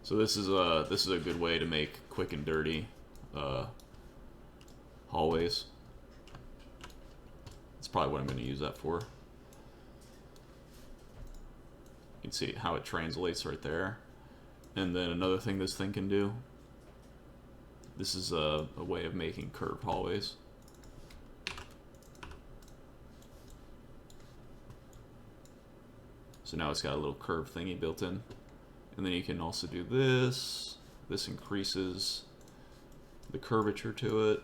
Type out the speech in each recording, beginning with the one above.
So this is a good way to make quick and dirty hallways. That's probably what I'm going to use that for. You can see how it translates right there. And then another thing this thing can do, this is a way of making curved hallways. So now it's got a little curve thingy built in. And then you can also do this. This increases the curvature to it,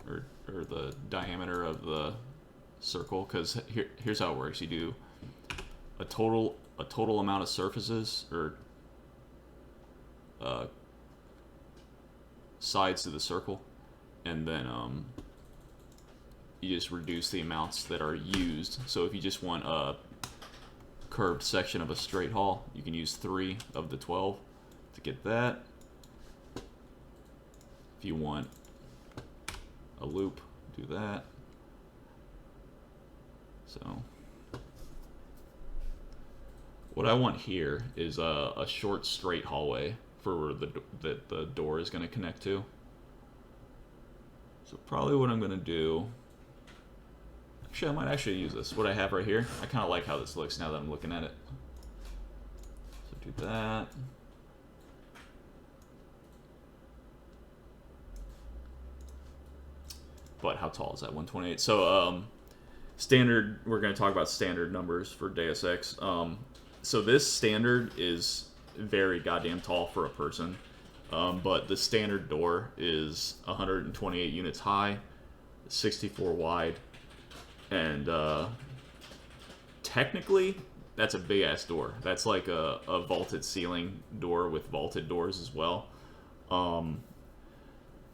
or the diameter of the circle, because here's how it works. You do a total amount of surfaces, or sides to the circle, and then you just reduce the amounts that are used. So if you just want a curved section of a straight hall, you can use 3 of the 12 to get that. If you want a loop, do that. So what I want here is a short straight hallway for that the door is going to connect to. So probably what I'm going to do, actually I might actually use this, what I have right here. I kind of like how this looks now that I'm looking at it. So do that. But how tall is that? 128. So standard, we're going to talk about standard numbers for Deus Ex. So this standard is very goddamn tall for a person. But the standard door is 128 units high, 64 wide, and technically that's a big ass door. That's like a vaulted ceiling door with vaulted doors as well.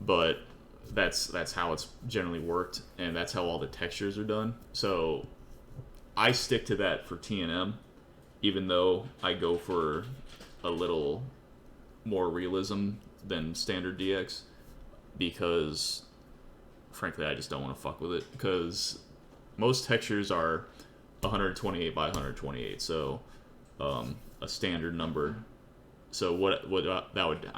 But that's how it's generally worked, and that's how all the textures are done. So I stick to that for TNM, even though I go for a little more realism than standard DX, because frankly I just don't want to fuck with it, because most textures are 128 by 128, so a standard number. So what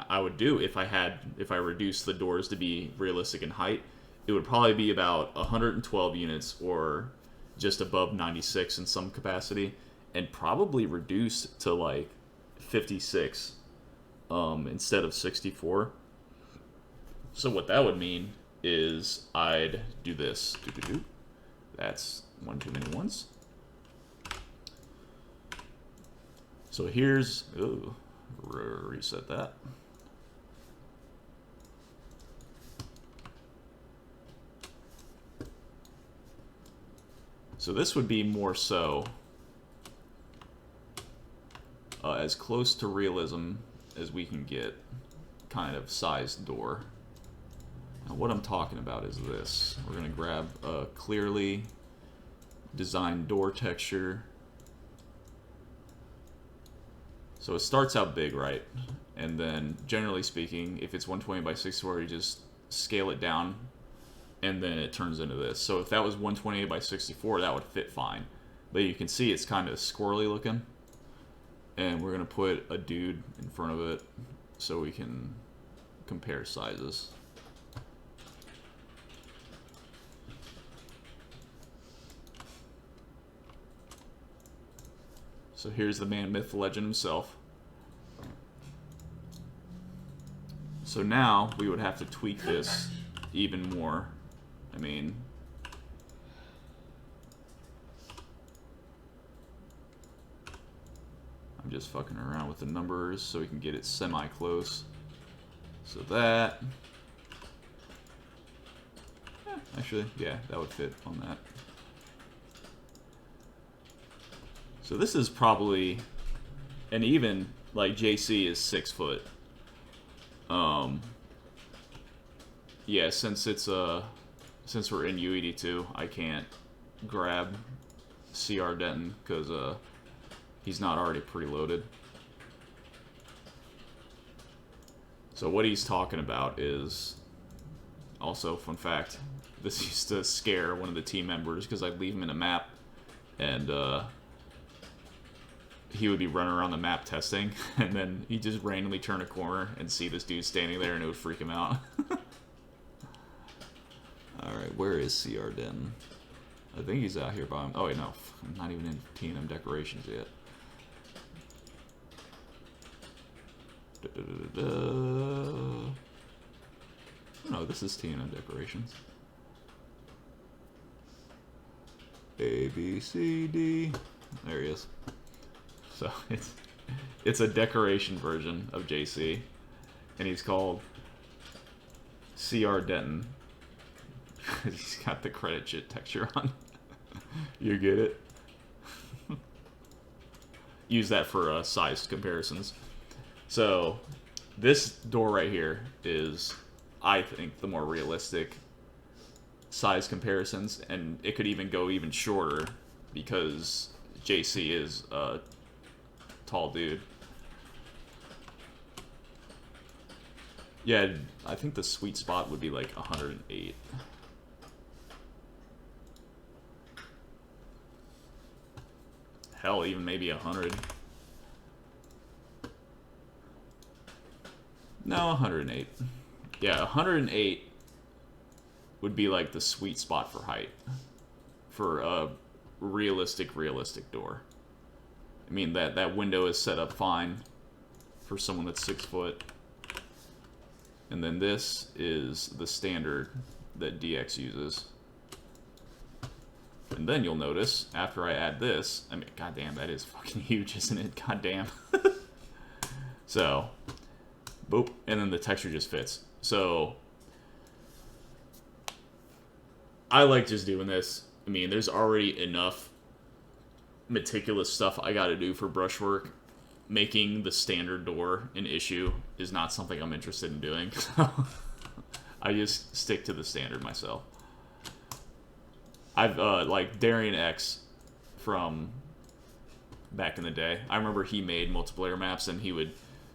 I would do if I reduced the doors to be realistic in height, it would probably be about 112 units, or just above 96 in some capacity, and probably reduced to like 56 instead of 64. So what that would mean is I'd do this. That's one too many ones. So here's, ooh, reset that. So this would be more so as close to realism as we can get, kind of sized door. Now what I'm talking about is this. We're going to grab a clearly designed door texture. So it starts out big, right? And then, generally speaking, if it's 120 by 64, you just scale it down, and then it turns into this. So if that was 128 by 64, that would fit fine. But you can see it's kind of squirrely looking. And we're going to put a dude in front of it so we can compare sizes. So here's the man, myth, legend himself. So now we would have to tweak this even more. I mean, I'm just fucking around with the numbers so we can get it semi-close. So that, actually, yeah, that would fit on that. So this is probably, and even like JC is 6 foot. Yeah, since it's since we're in UE2, I can't grab CR Denton because he's not already preloaded. So what he's talking about is, also fun fact, this used to scare one of the team members because I'd leave him in a map and he would be running around the map testing, and then he'd just randomly turn a corner and see this dude standing there, and it would freak him out. Alright, where is CR Den? I think he's out here by him. Oh, wait, no. I'm not even in T&M decorations yet. No, this is T&M decorations. A, B, C, D. There he is. So it's a decoration version of JC, and he's called CR Denton. He's got the credit shit texture on. You get it? Use that for size comparisons. So this door right here is, I think, the more realistic size comparisons, and it could even go even shorter because JC is a tall dude. Yeah, I think the sweet spot would be like 108. Hell, even maybe 100. No, 108. Yeah, 108 would be like the sweet spot for height. For a realistic door. I mean, that window is set up fine for someone that's 6 foot. And then this is the standard that DX uses. And then you'll notice, after I add this, I mean, goddamn, that is fucking huge, isn't it? Goddamn. So, boop, and then the texture just fits. So, I like just doing this. I mean, there's already enough meticulous stuff I gotta do for brushwork. Making the standard door an issue is not something I'm interested in doing. I just stick to the standard myself. I've, like, Darian X from back in the day. I remember he made multiplayer maps, and he would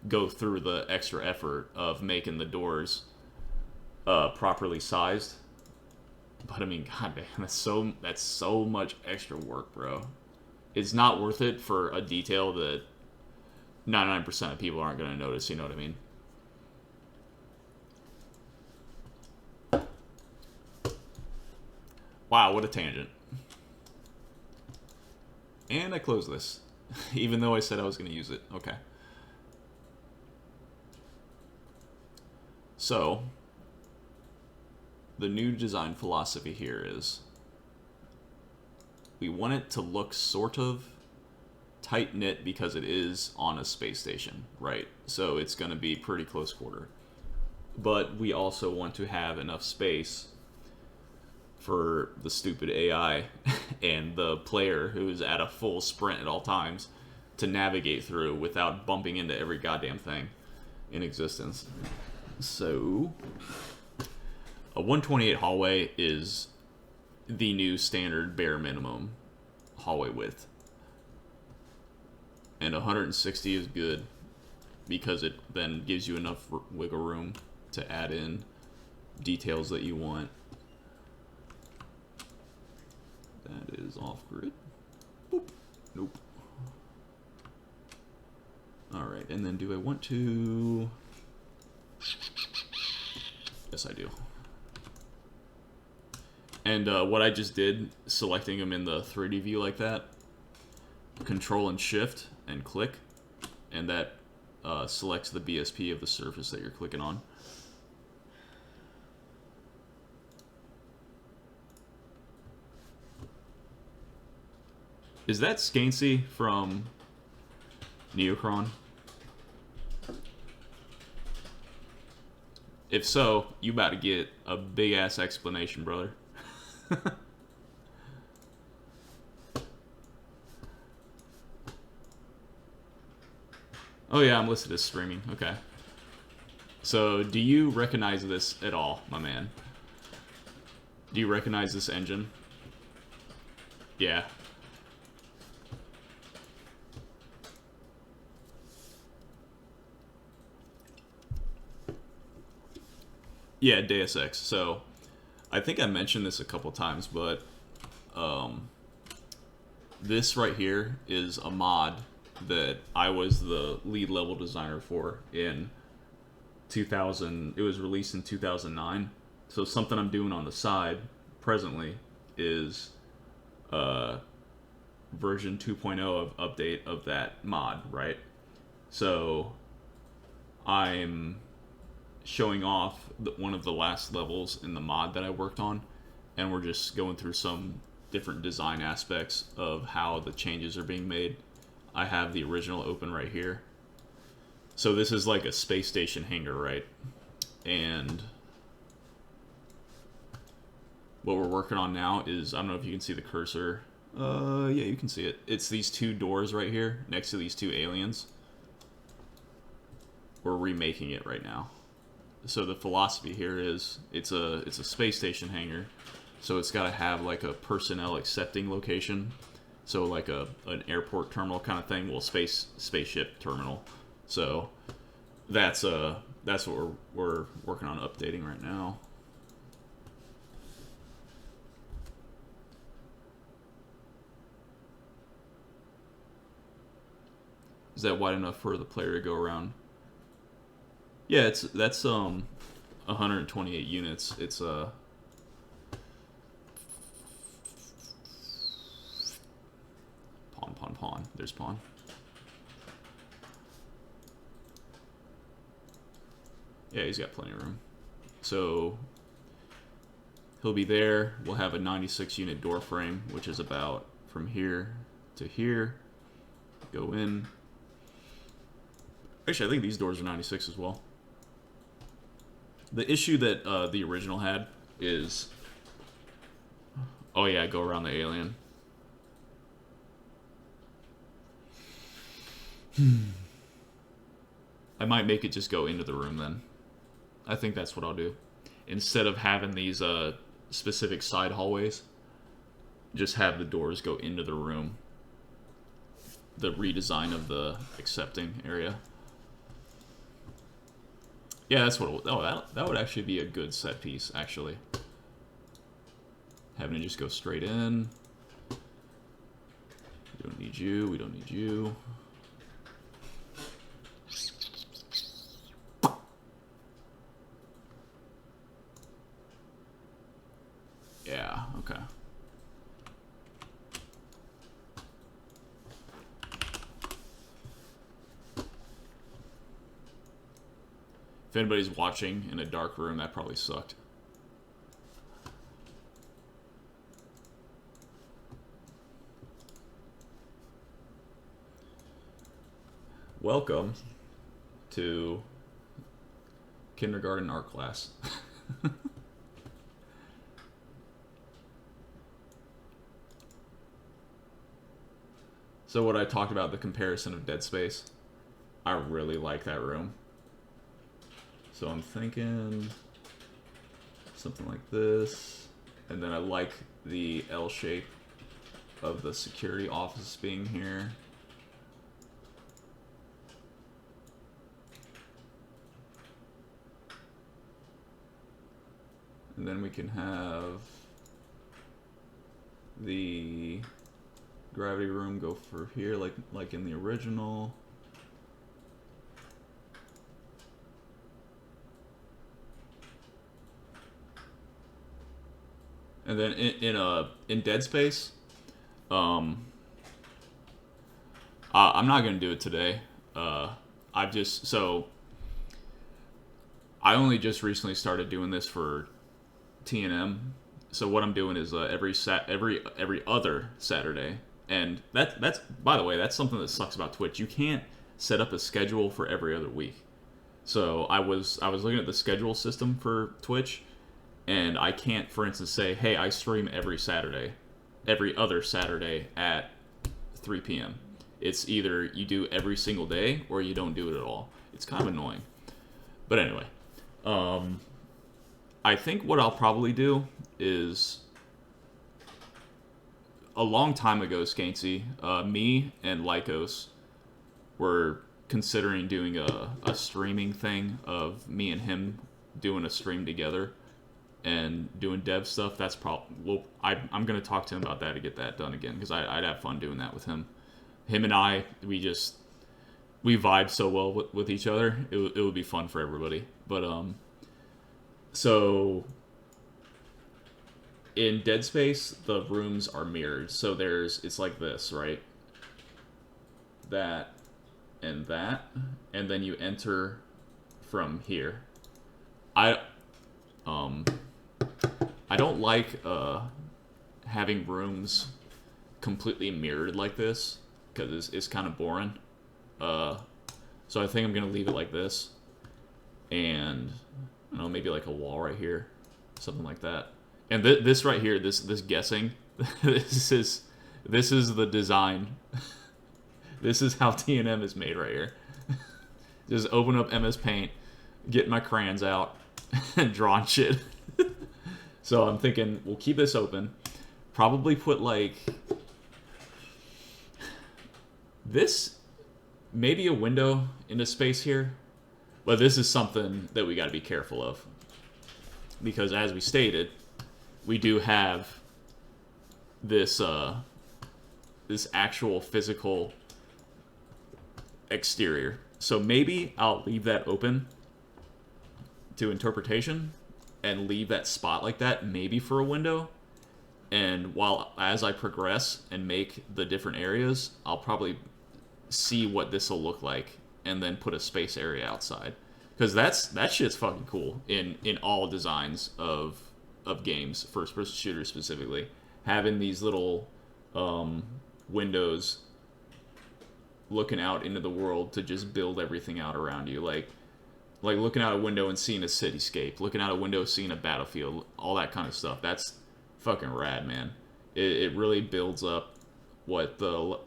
go through the extra effort of making the doors properly sized. But, I mean, goddamn, that's so much extra work, bro. It's not worth it for a detail that 99% of people aren't going to notice, you know what I mean? Wow, what a tangent. And I close this, even though I said I was going to use it. Okay. So, the new design philosophy here is we want it to look sort of tight-knit because it is on a space station, right? So it's going to be pretty close quarter. But we also want to have enough space for the stupid AI and the player who's at a full sprint at all times to navigate through without bumping into every goddamn thing in existence. So, a 128 hallway is the new standard bare minimum hallway width. And 160 is good because it then gives you enough wiggle room to add in details that you want. That is off grid. Boop. Nope. Alright, and then do I want to... Yes, I do. And what I just did, selecting them in the 3D view like that, Control and Shift and click, and that selects the BSP of the surface that you're clicking on. Is that Scansey from Neocron? If so, you about to get a big ass explanation, brother. Oh yeah, I'm listed as streaming. Okay. So, do you recognize this at all, my man? Do you recognize this engine? Yeah. Yeah, Deus Ex. So, I think I mentioned this a couple times, but this right here is a mod that I was the lead level designer for in 2000. It was released in 2009. So something I'm doing on the side presently is version 2.0 of update of that mod, right? So I'm showing off one of the last levels in the mod that I worked on, and we're just going through some different design aspects of how the changes are being made. I have the original open right here. So this is like a space station hangar, right? And what we're working on now is, I don't know if you can see the cursor. Yeah, you can see it. It's these two doors right here next to these two aliens. We're remaking it right now. So the philosophy here is it's a space station hangar, so it's got to have like a personnel accepting location, so like an airport terminal kind of thing. Well, spaceship terminal. So that's what we're working on updating right now. Is that wide enough for the player to go around? Yeah, that's 128 units. It's pawn. There's pawn. Yeah, he's got plenty of room. So he'll be there. We'll have a 96 unit door frame, which is about from here to here. Go in. Actually, I think these doors are 96 as well. The issue that the original had is... Oh yeah, go around the alien. I might make it just go into the room then. I think that's what I'll do. Instead of having these specific side hallways, just have the doors go into the room. The redesign of the accepting area. Yeah, that's what. That would actually be a good set piece, actually. Having it just go straight in. We don't need you. We don't need you. Yeah. Okay. If anybody's watching in a dark room, that probably sucked. Welcome to kindergarten art class. So what I talked about, the comparison of Dead Space, I really like that room. So I'm thinking something like this, and then I like the L shape of the security office being here. And then we can have the gravity room go for here, like in the original. And then in Dead Space, I'm not gonna do it today. I only just recently started doing this for T&M. So what I'm doing is every other Saturday, and that's by the way, that's something that sucks about Twitch. You can't set up a schedule for every other week. So I was looking at the schedule system for Twitch, and I can't, for instance, say, hey, I stream every other Saturday at 3 p.m. It's either you do every single day or you don't do it at all. It's kind of annoying. But anyway, I think what I'll probably do is, a long time ago, Skancy, me and Lycos were considering doing a streaming thing of me and him doing a stream together and doing dev stuff. That's probably, I'm going to talk to him about that to get that done again, because I'd have fun doing that with him. him and I, we vibe so well with each other. It would be fun for everybody. But so in Dead Space, the rooms are mirrored. So it's like this, right? That and that, and then you enter from here. I um I don't like having rooms completely mirrored like this because it's kind of boring. So I think I'm gonna leave it like this, and I don't know, maybe like a wall right here, something like that. And this right here, this guessing, this is the design. This is how TNM is made right here. Just open up MS Paint, get my crayons out, and drawing shit. So I'm thinking we'll keep this open. Probably put like this, maybe a window into space here. But this is something that we got to be careful of. Because as we stated, we do have this this actual physical exterior. So maybe I'll leave that open to interpretation and leave that spot like that, maybe for a window. And as I progress and make the different areas, I'll probably see what this will look like and then put a space area outside. Because that shit's fucking cool in all designs of games, first-person shooters specifically. Having these little windows looking out into the world to just build everything out around you. Like looking out a window and seeing a cityscape, looking out a window seeing a battlefield, all that kind of stuff. That's fucking rad, man. It really builds up what the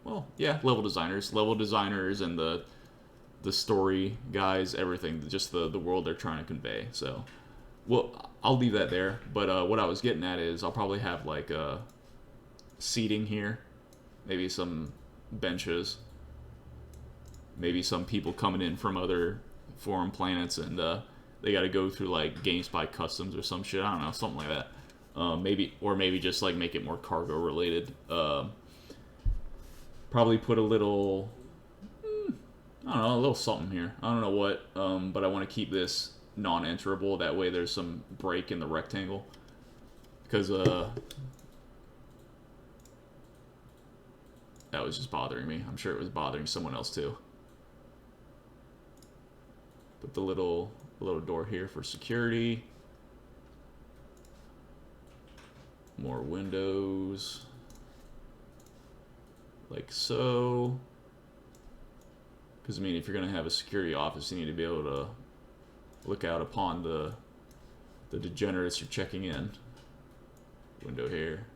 level designers and the story guys, everything, just the world they're trying to convey. So, well, I'll leave that there. But what I was getting at is I'll probably have like seating here, maybe some benches, maybe some people coming in from other foreign planets and they got to go through like GameSpy customs or some shit. I don't know, something like that. Maybe just like make it more cargo related. Probably put a little, I don't know, a little something here. I don't know what, but I want to keep this non-enterable. That way there's some break in the rectangle. Because, that was just bothering me. I'm sure it was bothering someone else too. Put the little door here for security. More windows. Like so. Because, I mean, if you're going to have a security office, you need to be able to look out upon the degenerates you're checking in. Window here.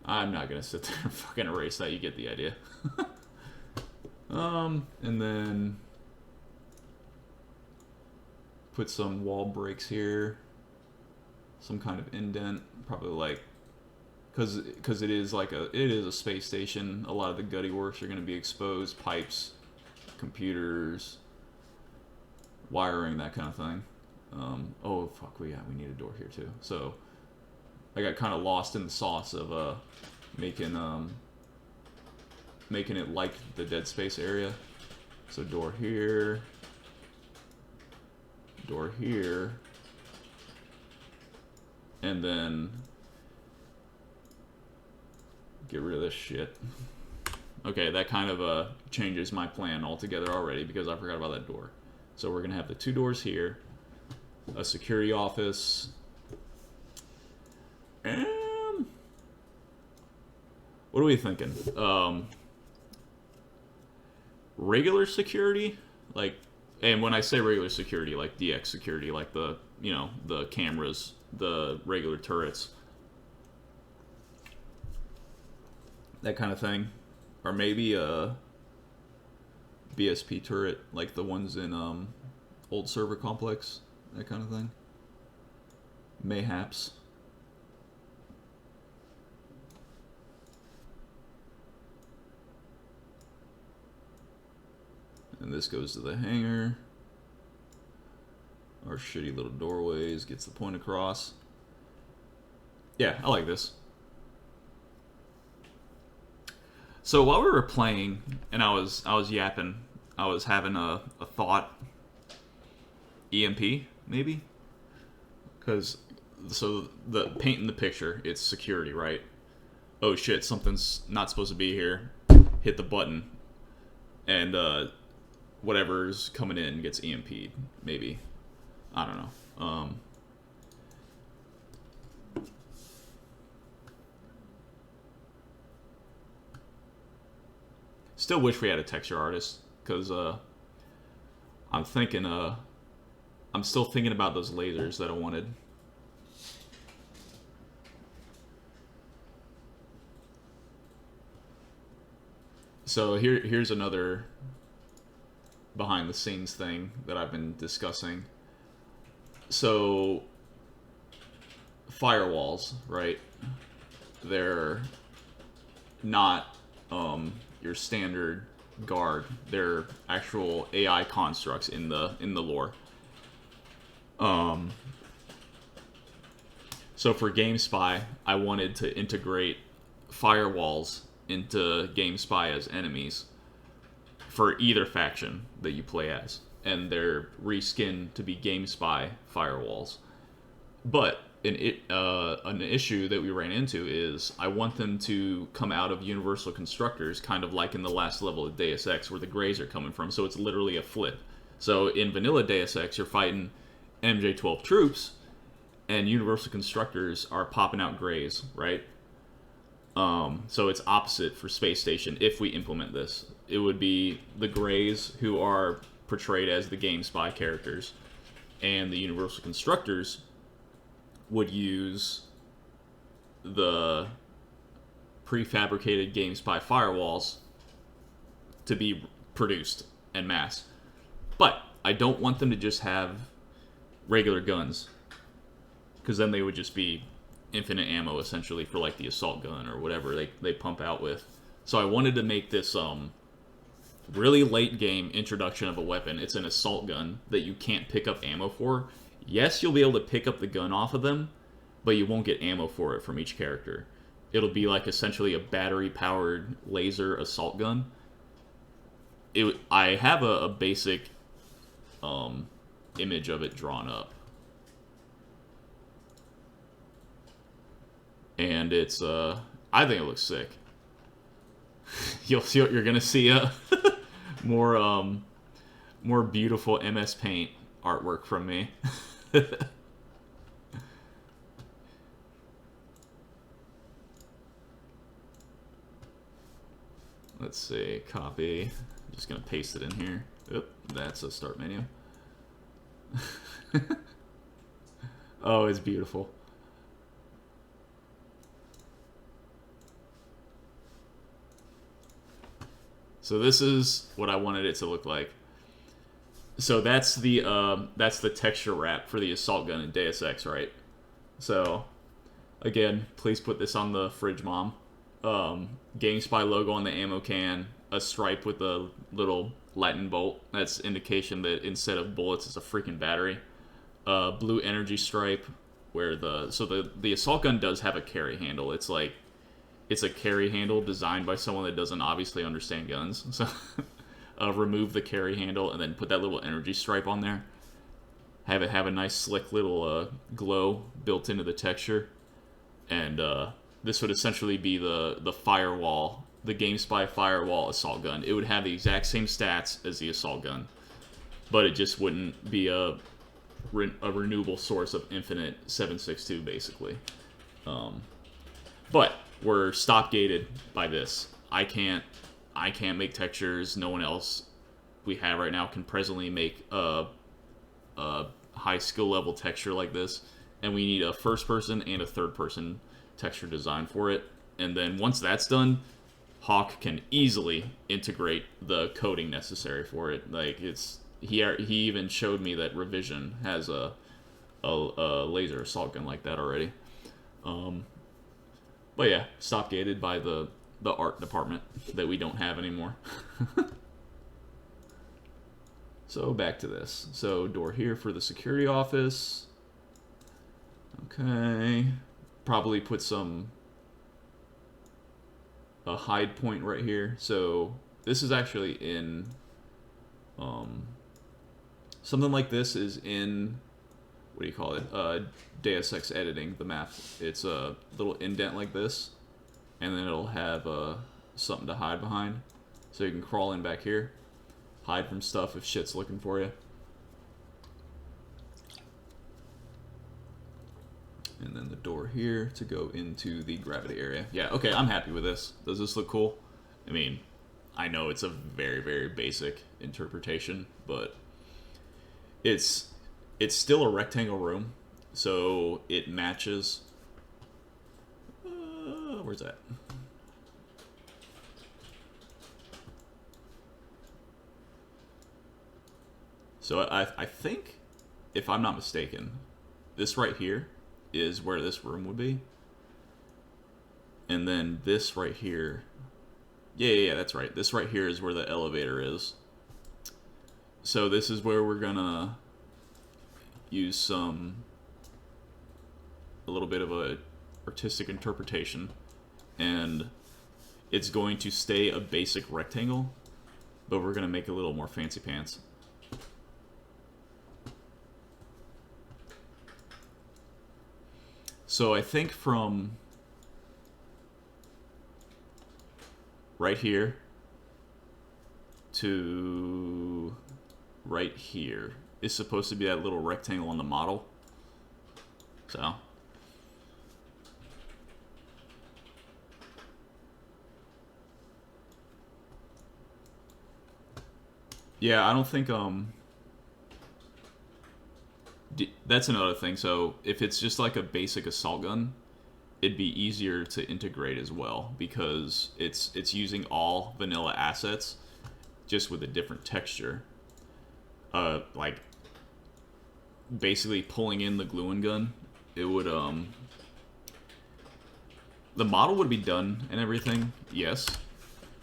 I'm not going to sit there and fucking erase that. You get the idea. And then put some wall breaks here. Some kind of indent. Probably like, because it is a space station. A lot of the gutty works are going to be exposed. Pipes, computers, wiring, that kind of thing. Oh fuck, we need a door here too. So I got kind of lost in the sauce of making it like the Dead Space area. So door here, and then get rid of this shit. Okay, that kind of changes my plan altogether already because I forgot about that door. So we're gonna have the two doors here, a security office, and what are we thinking? Regular security, like, and when I say regular security, like DX security, like the cameras, the regular turrets, that kind of thing, or maybe a BSP turret, like the ones in old server complex, that kind of thing. Mayhaps. And this goes to the hangar. More shitty little doorways, gets the point across. Yeah, I like this. So while we were playing, and I was yapping, I was having a thought. EMP, maybe? Because, so, the painting the picture, it's security, right? Oh shit, something's not supposed to be here. Hit the button. And, whatever's coming in gets EMP'd, maybe. I don't know. Still wish we had a texture artist, because, I'm thinking, I'm still thinking about those lasers that I wanted. So here's another behind the scenes thing that I've been discussing. So firewalls, right? They're not your standard guard. They're actual AI constructs in the lore. So for GameSpy, I wanted to integrate firewalls into GameSpy as enemies for either faction that you play as, and they're reskinned to be GameSpy firewalls. But an issue that we ran into is I want them to come out of universal constructors, kind of like in the last level of Deus Ex, where the Greys are coming from. So it's literally a flip. So in vanilla Deus Ex, you're fighting MJ-12 troops, and universal constructors are popping out Greys, right? So it's opposite for Space Station if we implement this. It would be the Greys who are portrayed as the GameSpy characters, and the universal constructors would use the prefabricated GameSpy firewalls to be produced en masse. But I don't want them to just have regular guns, because then they would just be infinite ammo essentially for like the assault gun or whatever they pump out with. So I wanted to make this really late game introduction of a weapon. It's an assault gun that you can't pick up ammo for. Yes, you'll be able to pick up the gun off of them, but you won't get ammo for it from each character. It'll be like essentially a battery-powered laser assault gun. I have a basic image of it drawn up. And it's, I think it looks sick. You're gonna see a more beautiful MS Paint artwork from me. Let's see, copy. I'm just gonna paste it in here. Oop, that's a start menu. Oh, it's beautiful. So this is what I wanted it to look like. So that's the texture wrap for the assault gun in Deus Ex, right? So again, please put this on the fridge, Mom. GameSpy logo on the ammo can, a stripe with a little lightning bolt. That's indication that instead of bullets, it's a freaking battery. Blue energy stripe, where the assault gun does have a carry handle. It's like, it's a carry handle designed by someone that doesn't obviously understand guns. So remove the carry handle and then put that little energy stripe on there. Have it have a nice slick little glow built into the texture. And this would essentially be the firewall, the GameSpy firewall assault gun. It would have the exact same stats as the assault gun, but it just wouldn't be a renewable source of infinite 7.62 basically. But we're stop gated by this. I can't make textures. No one else we have right now can presently make a high skill level texture like this, and we need a first person and a third person texture design for it. And then once that's done, Hawk can easily integrate the coding necessary for it. Like he even showed me that Revision has a laser assault gun like that already. But yeah, stop gated by the art department that we don't have anymore. So back to this. So door here for the security office. Okay. Probably put a hide point right here. So this is actually in something like this is in, what do you call it? Deus Ex editing, the map. It's a little indent like this, and then it'll have something to hide behind. So you can crawl in back here, hide from stuff if shit's looking for you. And then the door here to go into the gravity area. Yeah, okay, I'm happy with this. Does this look cool? I mean, I know it's a very, very basic interpretation, but it's still a rectangle room, so it matches. Where's that? So I think, if I'm not mistaken, this right here is where this room would be. And then this right here. Yeah, that's right. This right here is where the elevator is. So this is where we're gonna use a little bit of a artistic interpretation. And it's going to stay a basic rectangle, but we're gonna make it a little more fancy pants. So I think from right here to right here is supposed to be that little rectangle on the model. So yeah, I don't think that's another thing. So if it's just like a basic assault gun, it'd be easier to integrate as well, because it's using all vanilla assets just with a different texture. Like basically pulling in the gluing gun, it would the model would be done and everything, yes,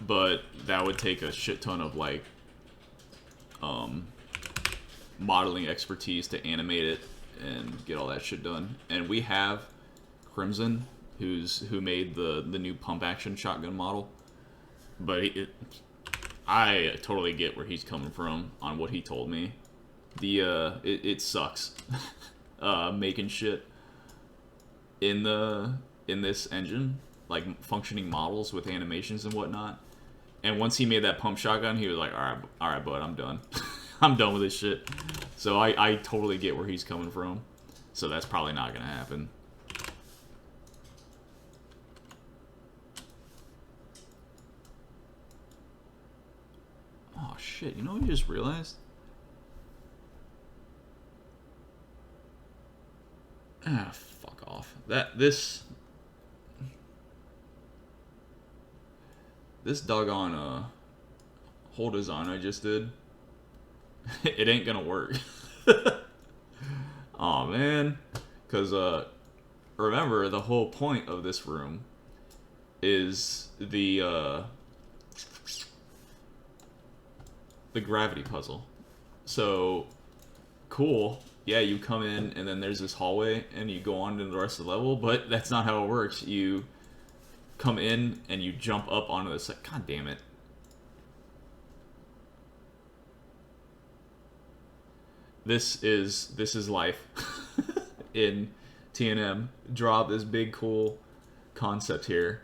but that would take a shit ton of like modeling expertise to animate it and get all that shit done. And we have Crimson, who made the new pump action shotgun model, but I totally get where he's coming from on what he told me. It sucks making shit in this engine, like functioning models with animations and whatnot. And once he made that pump shotgun, he was like, all right, bud, I'm done. I'm done with this shit. So I totally get where he's coming from. So that's probably not gonna happen. Oh shit, you know what I just realized? Ah, fuck off. This doggone whole design I just did, it ain't gonna work. Aw, man. Because remember, the whole point of this room is the gravity puzzle. So cool, yeah, you come in and then there's this hallway and you go on to the rest of the level, but that's not how it works. You come in and you jump up onto this, like, god damn it. This is life in TNM. Draw this big cool concept here,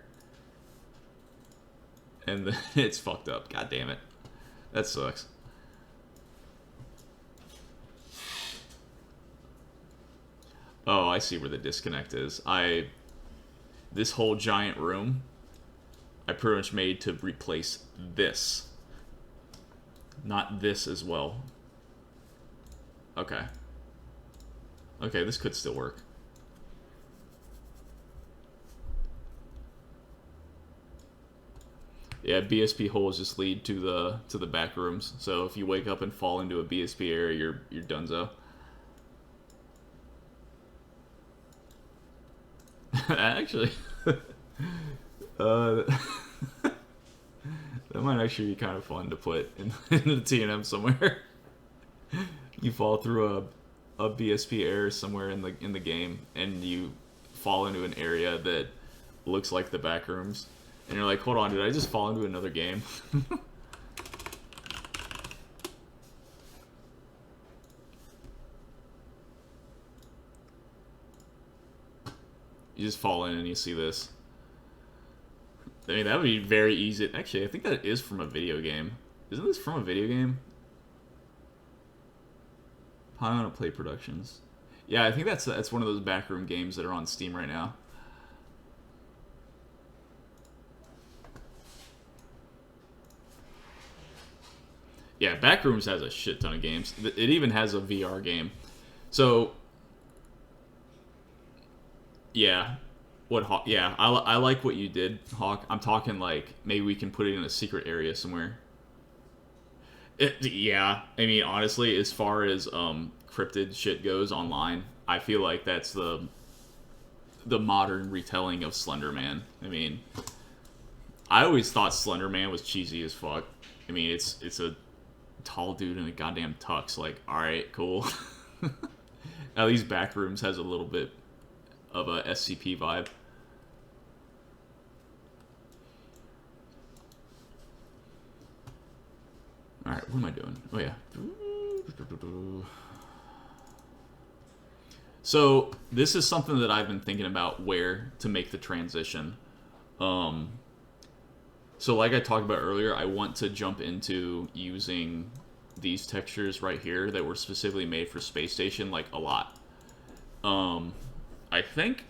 and then it's fucked up. God damn it, that sucks. Oh, I see where the disconnect is. This whole giant room, I pretty much made to replace this, not this as well. Okay. Okay, this could still work. Yeah, BSP holes just lead to the back rooms. So if you wake up and fall into a BSP area, you're donezo. Actually, that might actually be kind of fun to put in the TNM somewhere. You fall through a BSP error somewhere in the game, and you fall into an area that looks like the back rooms, and you're like, hold on, did I just fall into another game? You just fall in and you see this. I mean, that would be very easy. Actually, I think that is from a video game. Isn't this from a video game? Piranha Play Productions. Yeah, I think that's one of those backroom games that are on Steam right now. Yeah, Backrooms has a shit ton of games. It even has a VR game. So, yeah. Yeah, I like what you did, Hawk. I'm talking like maybe we can put it in a secret area somewhere. Yeah, I mean, honestly, as far as cryptid shit goes online, I feel like that's the modern retelling of Slender Man. I mean, I always thought Slender Man was cheesy as fuck. I mean, it's a tall dude in a goddamn tux. Like, all right, cool. At least Backrooms has a little bit of a SCP vibe. Alright, what am I doing? Oh, yeah. So, this is something that I've been thinking about where to make the transition. So, like I talked about earlier, I want to jump into using these textures right here that were specifically made for Space Station, like, a lot. I think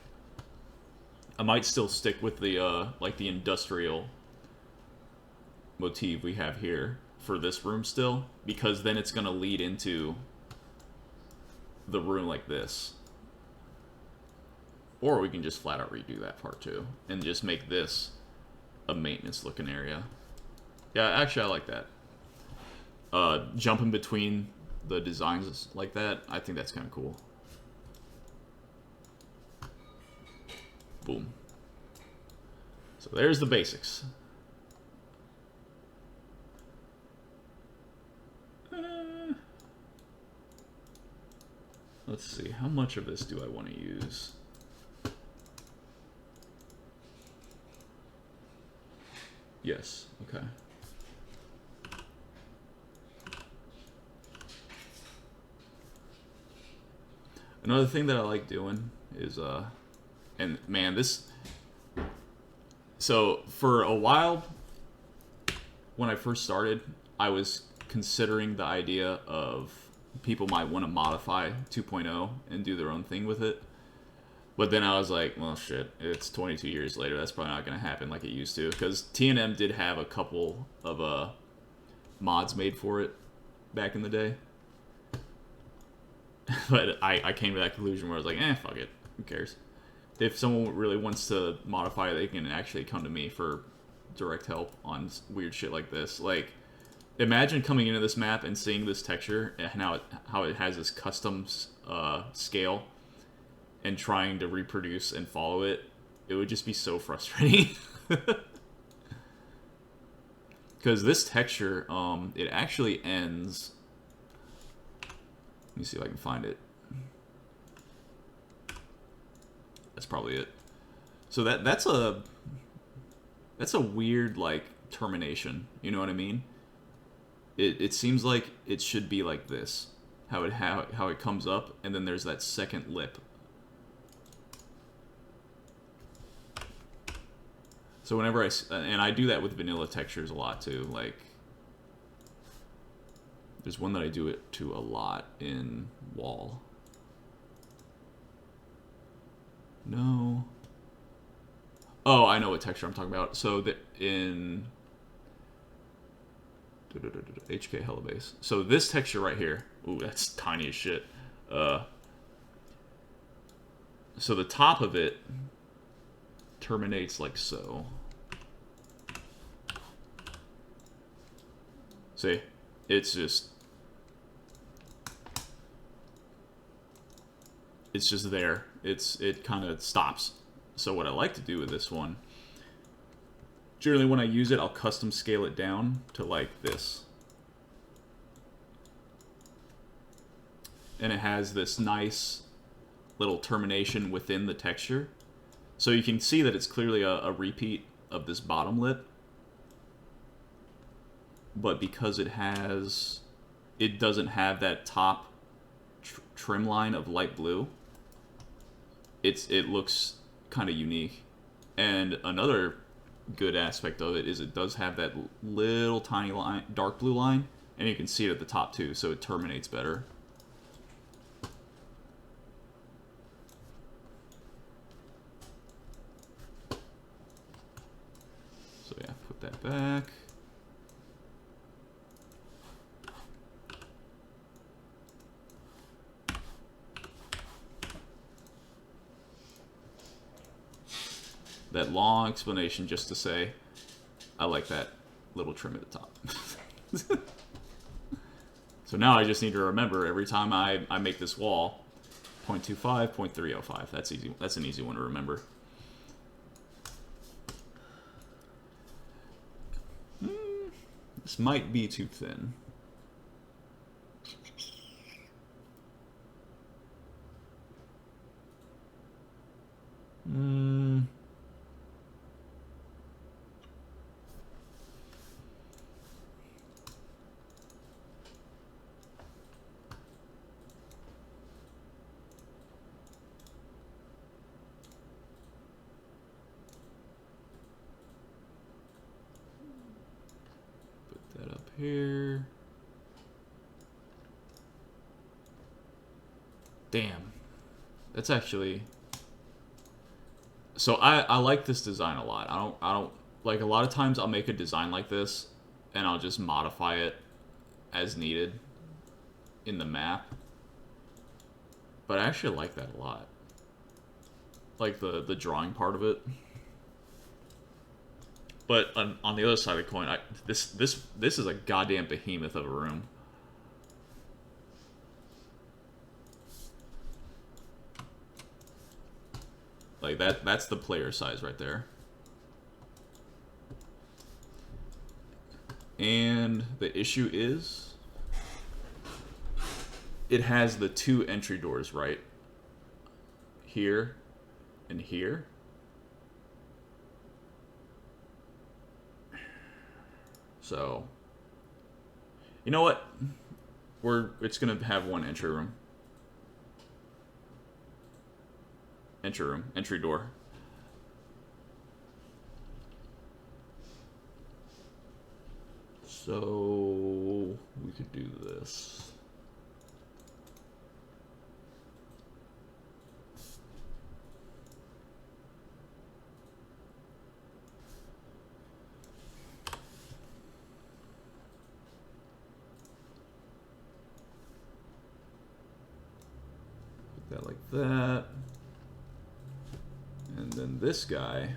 I might still stick with the, like, the industrial motif we have here for this room still, because then it's going to lead into the room like this. Or we can just flat out redo that part too, and just make this a maintenance looking area. Yeah, actually I like that. Jumping between the designs like that, I think that's kind of cool. Boom. So there's the basics. Let's see, how much of this do I want to use? Yes, okay. Another thing that I like doing is, and man, this... So, for a while, when I first started, I was considering the idea of people might want to modify 2.0 and do their own thing with it. But then I was like, well, shit, it's 22 years later. That's probably not going to happen like it used to. Because TNM did have a couple of mods made for it back in the day. But I came to that conclusion where I was like, fuck it. Who cares? If someone really wants to modify it, they can actually come to me for direct help on weird shit like this. Like, imagine coming into this map and seeing this texture and how it has this custom scale and trying to reproduce and follow it. It would just be so frustrating. Because this texture, it actually ends... Let me see if I can find it. That's probably it. So that's a weird, like, termination. You know what I mean? It seems like it should be like this. How it comes up, and then there's that second lip. So whenever I do that with vanilla textures a lot too, like, there's one that I do it to a lot in Wall. No. Oh, I know what texture I'm talking about. So that in HK Hellabase. So this texture right here. Ooh, that's tiny as shit. So the top of it terminates like so. See? It's just there. It kind of stops. So what I like to do with this one, generally when I use it, I'll custom scale it down to like this. and it has this nice little termination within the texture. So you can see that it's clearly a repeat of this bottom lip. But because it doesn't have that top trim line of light blue, it looks kind of unique. And another good aspect of it is it does have that little tiny line, dark blue line, and you can see it at the top too, so it terminates better. So yeah, put that back. That long explanation just to say, I like that little trim at the top. So now I just need to remember every time I make this wall, 0.25, 0.305. That's easy. That's an easy one to remember. This might be too thin. Here. Damn. That's actually... So I like this design a lot. I don't like, a lot of times I'll make a design like this and I'll just modify it as needed in the map. But I actually like that a lot. Like the drawing part of it. But on the other side of the coin, this is a goddamn behemoth of a room. Like that's the player size right there. And the issue is it has the 2 entry doors right here and here. So, you know what? It's gonna have 1 entry room. Entry door. So we could do this. That like that. And then this guy,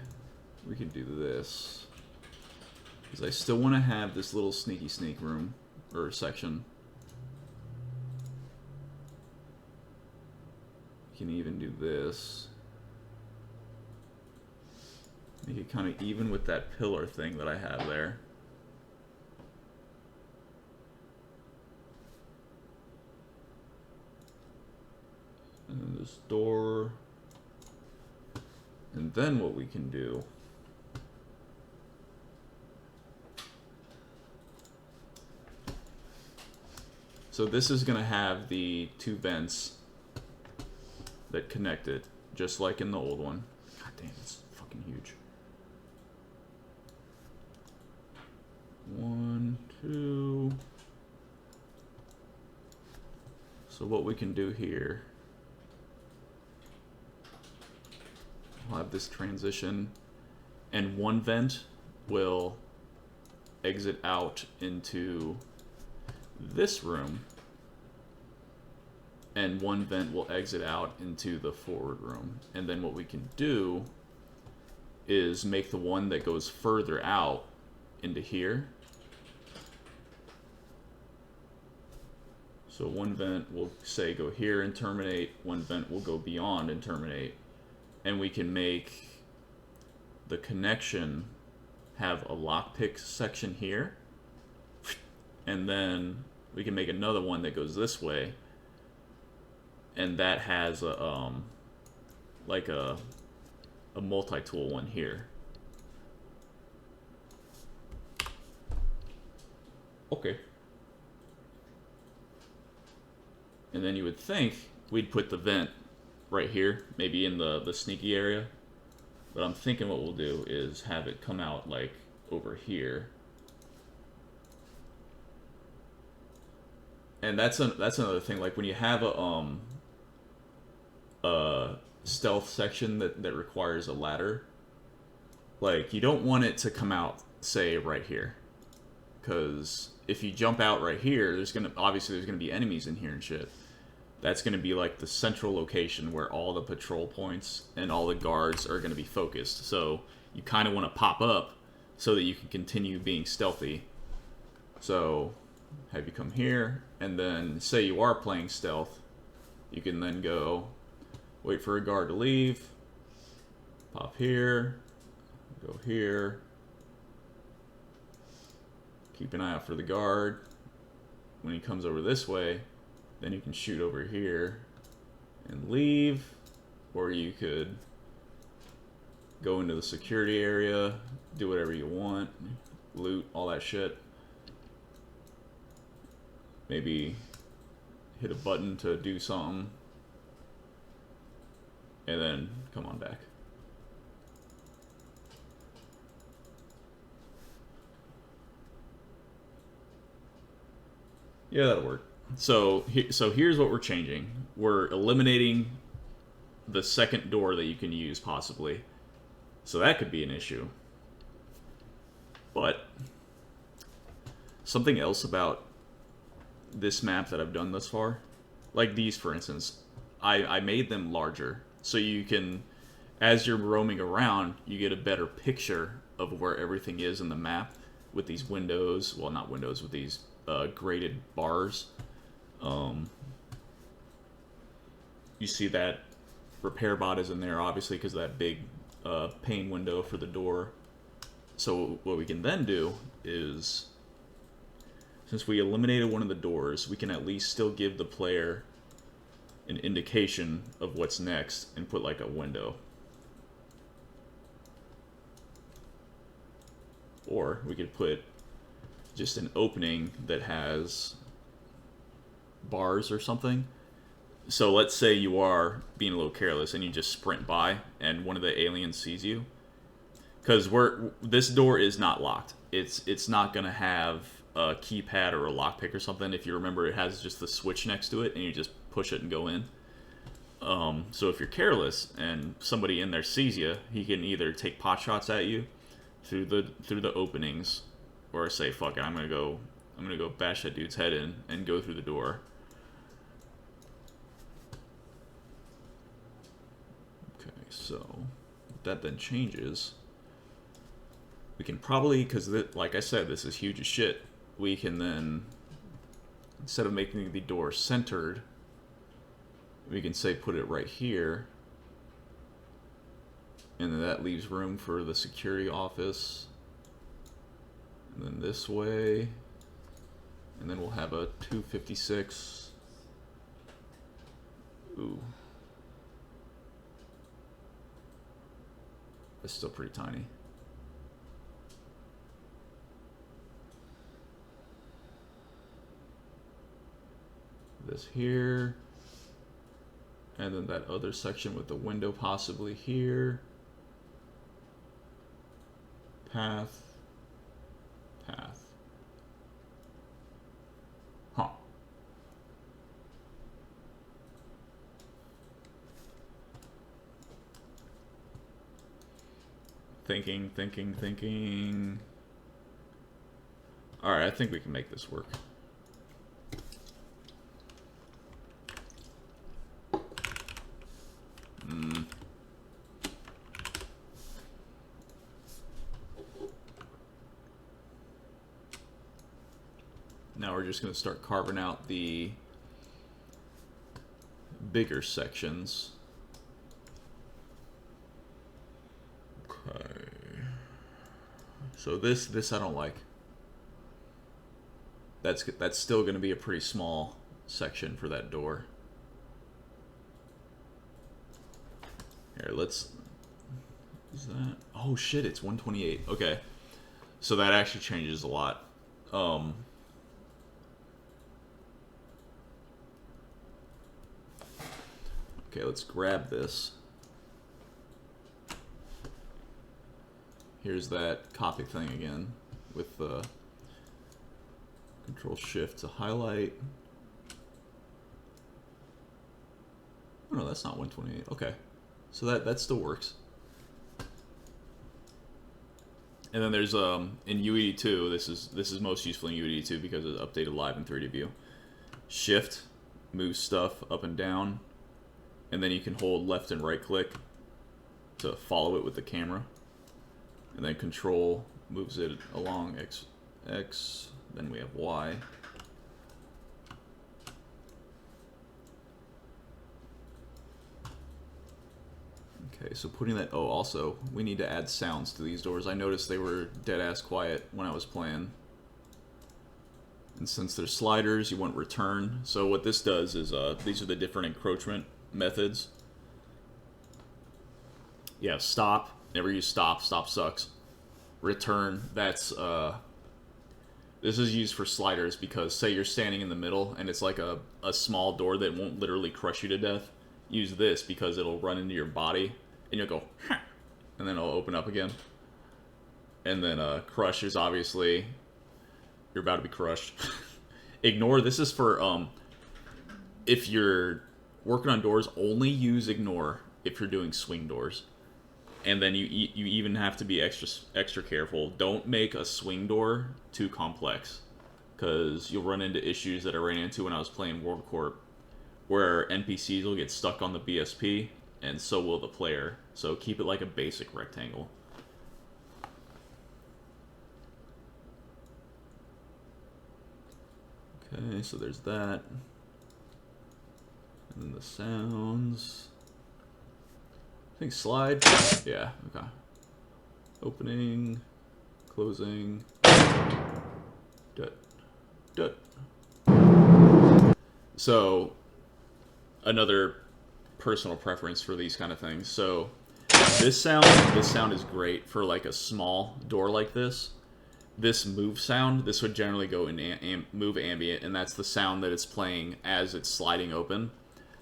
we can do this. Because I still want to have this little sneak room, or section. You can even do this. Make it kind of even with that pillar thing that I have there. And then this door. And then what we can do so this is going to have the 2 vents that connect it, just like in the old one. God damn, it's fucking huge. 1, 2. So what we can do here, we'll have this transition, and 1 vent will exit out into this room, and 1 vent will exit out into the forward room. And then what we can do is make the one that goes further out into here. So 1 vent will say go here and terminate, 1 vent will go beyond and terminate. And we can make the connection have a lockpick section here, and then we can make another one that goes this way, and that has a like a multi-tool one here. Okay. And then you would think we'd put the vent right here, maybe in the sneaky area. But I'm thinking what we'll do is have it come out like over here. And that's another thing. Like when you have a stealth section that requires a ladder, like you don't want it to come out, say, right here, because if you jump out right here, there's gonna be enemies in here and shit. That's gonna be like the central location where all the patrol points and all the guards are gonna be focused. So you kind of want to pop up so that you can continue being stealthy. So have you come here, and then say you are playing stealth, you can then go wait for a guard to leave, pop here, go here, keep an eye out for the guard. When he comes over this way, then you can shoot over here and leave, or you could go into the security area, do whatever you want, loot, all that shit. Maybe hit a button to do something, and then come on back. Yeah, that'll work. So here's what we're changing. We're eliminating the second door that you can use, possibly. So that could be an issue. But something else about this map that I've done thus far, like these for instance, I made them larger so you can, as you're roaming around, you get a better picture of where everything is in the map with these windows, well, not windows, with these graded bars. You see that repair bot is in there obviously because of that big pane window for the door. So what we can then do is, since we eliminated one of the doors, we can at least still give the player an indication of what's next and put like a window. Or we could put just an opening that has bars or something. So let's say you are being a little careless and you just sprint by and one of the aliens sees you. Because this door is not locked. It's not going to have a keypad or a lockpick or something. If you remember, it has just the switch next to it, and you just push it and go in. So if you're careless and somebody in there sees you, he can either take pot shots at you through the openings, or say, "Fuck it, I'm gonna go bash that dude's head in and go through the door." Okay, so that then changes. We can probably, because like I said, this is huge as shit, we can then, instead of making the door centered, we can say put it right here, and then that leaves room for the security office, and then this way, and then we'll have a 256. Ooh, that's still pretty tiny. This here, and then that other section with the window possibly here. Path. Huh. Thinking. Alright, I think we can make this work. Now we're just going to start carving out the bigger sections. Okay. So this I don't like. That's still going to be a pretty small section for that door. Here, let's... Is that... Oh, shit, it's 128. Okay. So that actually changes a lot. Okay, let's grab this. Here's that copy thing again with the Control-Shift to highlight. Oh, no, that's not 128. Okay. So that still works. And then there's in UED2, this is most useful in UED2 because it's updated live in 3D view. Shift moves stuff up and down, and then you can hold left and right click to follow it with the camera. And then Control moves it along X, then we have Y. Okay, so putting that... Oh, also, we need to add sounds to these doors. I noticed they were dead-ass quiet when I was playing. And since they're sliders, you want return. So what this does is, these are the different encroachment methods. Yeah, stop. Never use stop. Stop sucks. Return, that's... this is used for sliders because, say you're standing in the middle and it's like a small door that won't literally crush you to death. Use this because it'll run into your body. And you'll go, huh, and then it'll open up again. And then crush is obviously, you're about to be crushed. Ignore, this is for, if you're working on doors, only use ignore if you're doing swing doors. And then you even have to be extra careful. Don't make a swing door too complex, because you'll run into issues that I ran into when I was playing World Corp, where NPCs will get stuck on the BSP, and so will the player. So keep it like a basic rectangle. Okay, so there's that. And then the sounds. I think slide. Yeah, okay. Opening, closing. Dut. Dut. So, another personal preference for these kind of things. So this sound is great for like a small door like this. This move sound, this would generally go in move ambient, and that's the sound that it's playing as it's sliding open.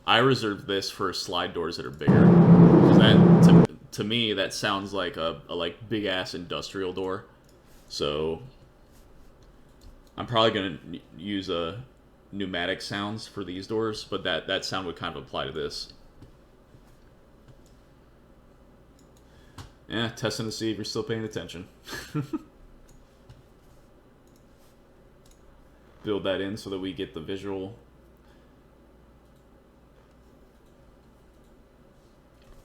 I reserve this for slide doors that are bigger, because that to me that sounds like a like big ass industrial door. So I'm probably gonna use a pneumatic sounds for these doors, but that sound would kind of apply to this. Yeah, testing to see if you're still paying attention. Build that in so that we get the visual.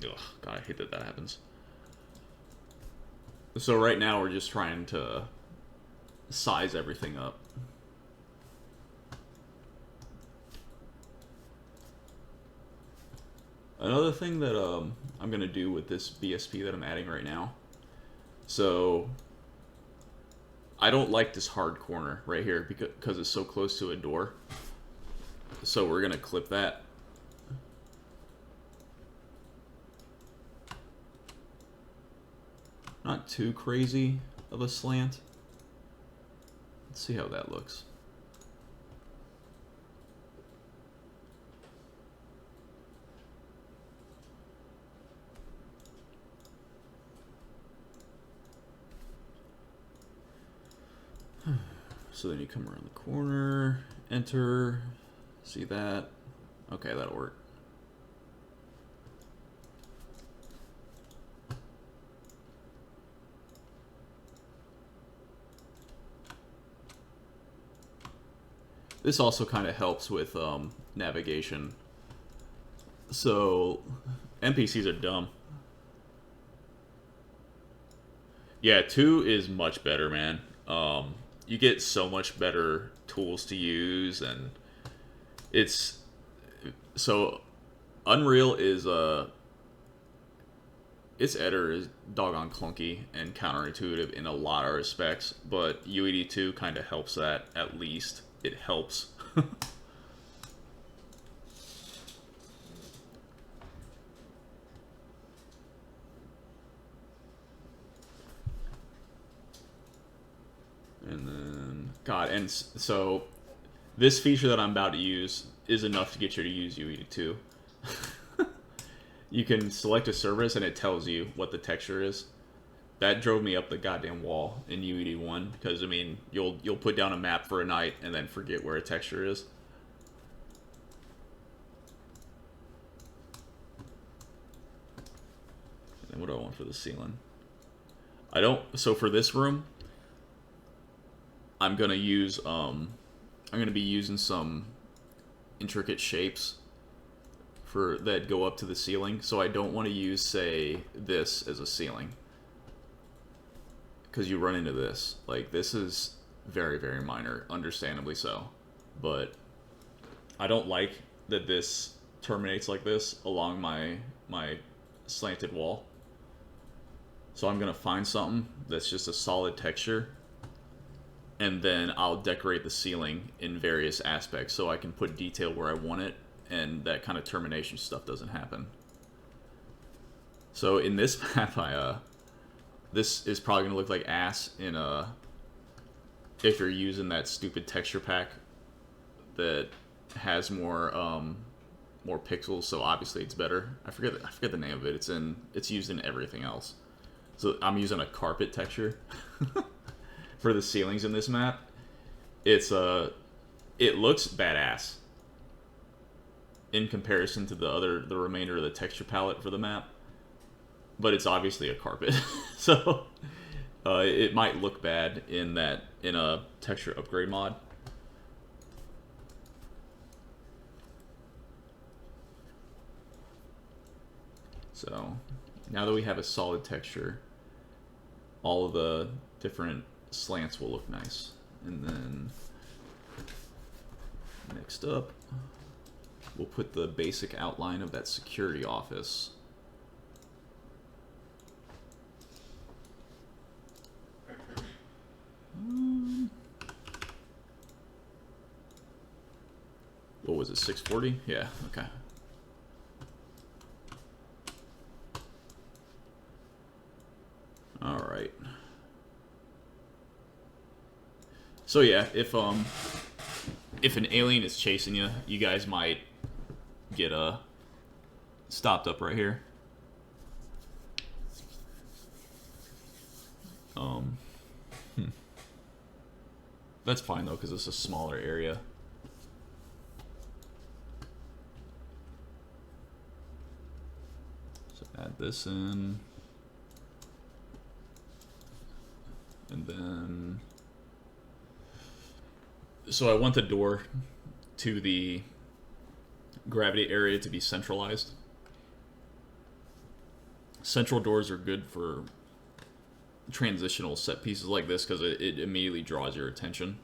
Ugh, God, I hate that happens. So right now we're just trying to size everything up. Another thing that I'm going to do with this BSP that I'm adding right now, so I don't like this hard corner right here because it's so close to a door. So we're going to clip that. Not too crazy of a slant. Let's see how that looks. So then you come around the corner, enter, see that. Okay, that'll work. This also kind of helps with navigation. So NPCs are dumb. Yeah, 2 is much better, man. You get so much better tools to use, and it's so Unreal is its editor is doggone clunky and counterintuitive in a lot of respects, but UED2 kind of helps that. At least it helps. God, and so this feature that I'm about to use is enough to get you to use UED 2. You can select a surface and it tells you what the texture is. That drove me up the goddamn wall in UED 1 because I mean you'll put down a map for a night and then forget where a texture is. And then what do I want for the ceiling? I don't. So for this room, I'm gonna use I'm gonna be using some intricate shapes for that go up to the ceiling. So I don't want to use, say, this as a ceiling because you run into this. Like this is very, very minor, understandably so, but I don't like that this terminates like this along my slanted wall. So I'm gonna find something that's just a solid texture, and then I'll decorate the ceiling in various aspects so I can put detail where I want it, and that kind of termination stuff doesn't happen. So in this map, this is probably gonna look like ass in if you're using that stupid texture pack that has more pixels. So obviously it's better. I forget the name of it. It's used in everything else. So I'm using a carpet texture for the ceilings in this map. It looks badass in comparison to the remainder of the texture palette for the map, but it's obviously a carpet. So it might look bad in a texture upgrade mod. So now that we have a solid texture, all of the different slants will look nice. And then next up, we'll put the basic outline of that security office. What was it, 640? Yeah, okay. All right. So yeah, if an alien is chasing you, you guys might get stopped up right here. That's fine though, because it's a smaller area. So add this in. And then, so I want the door to the gravity area to be centralized. Central doors are good for transitional set pieces like this because it immediately draws your attention.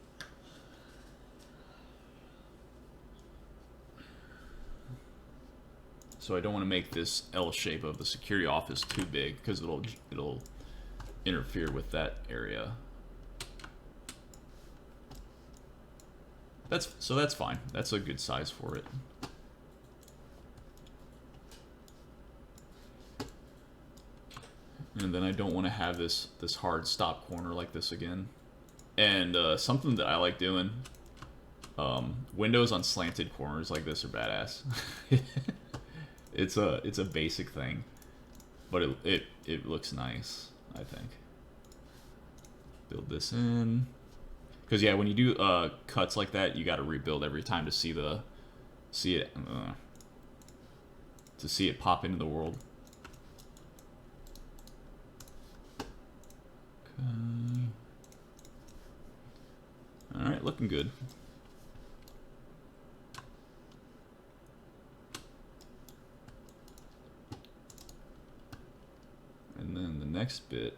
So I don't want to make this L shape of the security office too big because it'll interfere with that area. That's fine. That's a good size for it. And then I don't want to have this hard stop corner like this again. And something that I like doing, windows on slanted corners like this are badass. It's a basic thing, but it looks nice, I think. Build this in, because yeah, when you do cuts like that, you got to rebuild every time to see it pop into the world. Okay. All right, looking good. And then the next bit.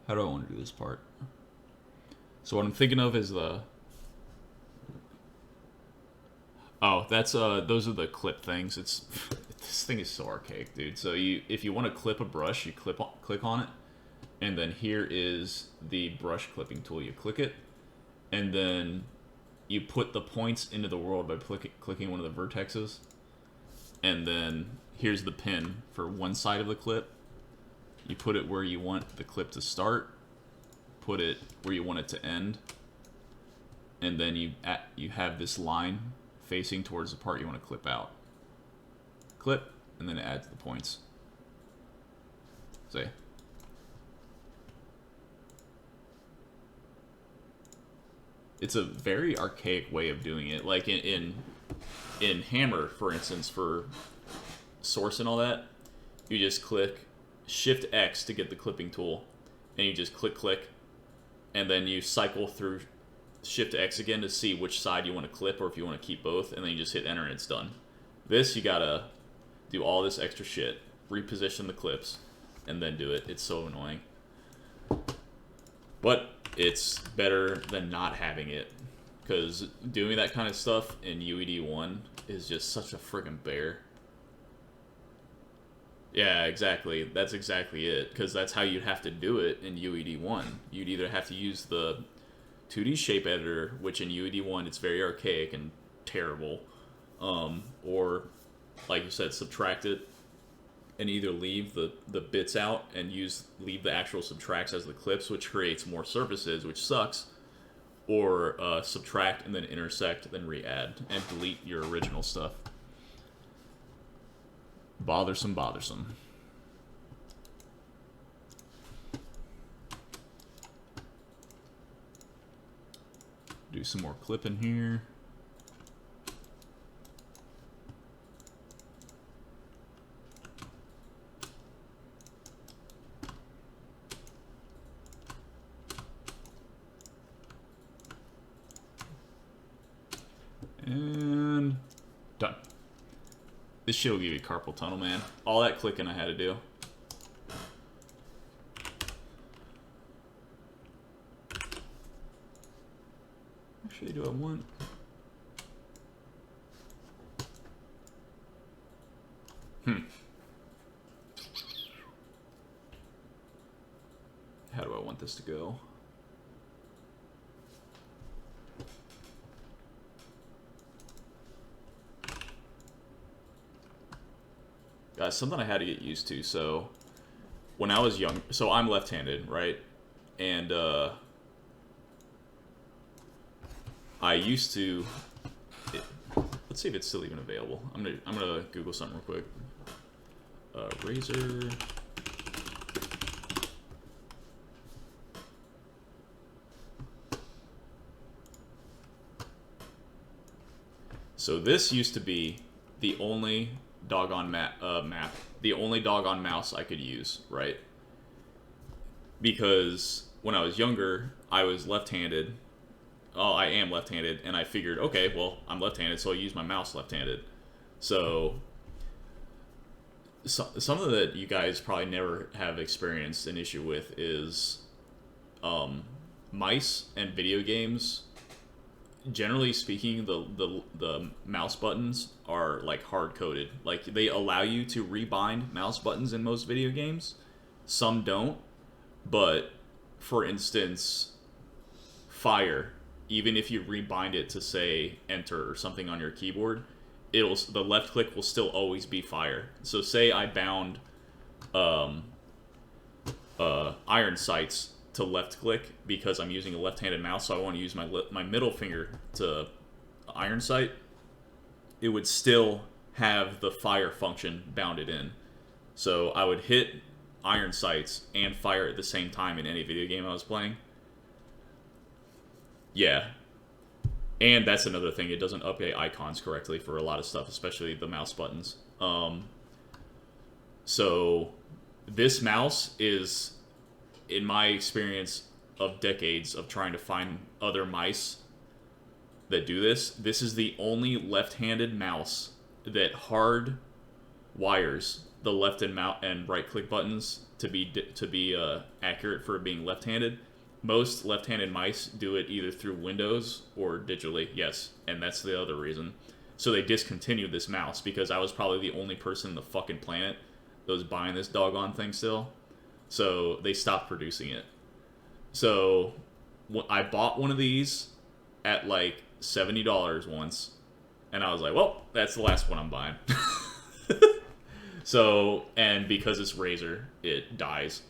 How do I want to do this part? So what I'm thinking of is the... Oh, that's those are the clip things. This thing is so archaic, dude. So if you want to clip a brush, you click on it, and then here is the brush clipping tool. You click it, and then you put the points into the world by clicking one of the vertexes. and then here's the pin for one side of the clip. You put it where you want the clip to start, put it where you want it to end, and then you have this line facing towards the part you want to clip out. Clip, and then it adds the points. See? It's a very archaic way of doing it. Like in Hammer, for instance, for source and all that, you just click Shift X to get the clipping tool, and you just click, and then you cycle through Shift X again to see which side you want to clip or if you want to keep both, and then you just hit enter and it's done. This, you gotta do all this extra shit, reposition the clips, and then do it. It's so annoying. But it's better than not having it, because doing that kind of stuff in UED1 is just such a friggin' bear. Yeah, exactly. That's exactly it, because that's how you'd have to do it in UED1. You'd either have to use the 2D shape editor, which in UED1 it's very archaic and terrible, or, like you said, subtract it and either leave the bits out and leave the actual subtracts as the clips, which creates more surfaces, which sucks, or subtract and then intersect, then re-add, and delete your original stuff. Bothersome, bothersome. Do some more clipping here. And done. This shit will give you carpal tunnel, man. All that clicking I had to do. Actually, do I want... How do I want this to go? Guys, something I had to get used to. So, when I was young, so I'm left-handed, right? And I used to. Let's see if it's still even available. I'm gonna Google something real quick. Razor. So this used to be the only doggone the only doggone mouse I could use, right? Because when I was younger, I was left-handed. Oh, I am left-handed, and I figured, okay, well, I'm left-handed, so I use my mouse left-handed. So something that you guys probably never have experienced an issue with is mice and video games. Generally speaking, the mouse buttons are like hard-coded. Like, they allow you to rebind mouse buttons in most video games. Some don't, but for instance, Fire, even if you rebind it to say enter or something on your keyboard, the left click will still always be Fire. So say I bound iron sights to left click because I'm using a left-handed mouse, so I want to use my middle finger to iron sight, it would still have the Fire function bounded in. So I would hit iron sights and Fire at the same time in any video game I was playing. Yeah. And that's another thing, it doesn't update icons correctly for a lot of stuff, especially the mouse buttons. So this mouse is, in my experience of decades of trying to find other mice that do this, this is the only left-handed mouse that hard wires the left and right click buttons to be accurate for being left-handed. Most left-handed mice do it either through Windows or digitally, yes, and that's the other reason. So they discontinued this mouse because I was probably the only person on the fucking planet that was buying this doggone thing still. So they stopped producing it. So I bought one of these at like $70 once, and I was like, well, that's the last one I'm buying. So, and because it's Razer, it dies,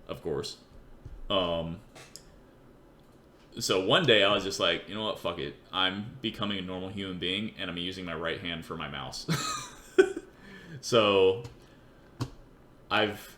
of course. Um, so one day I was just like, you know what, fuck it. I'm becoming a normal human being, and I'm using my right hand for my mouse. So I've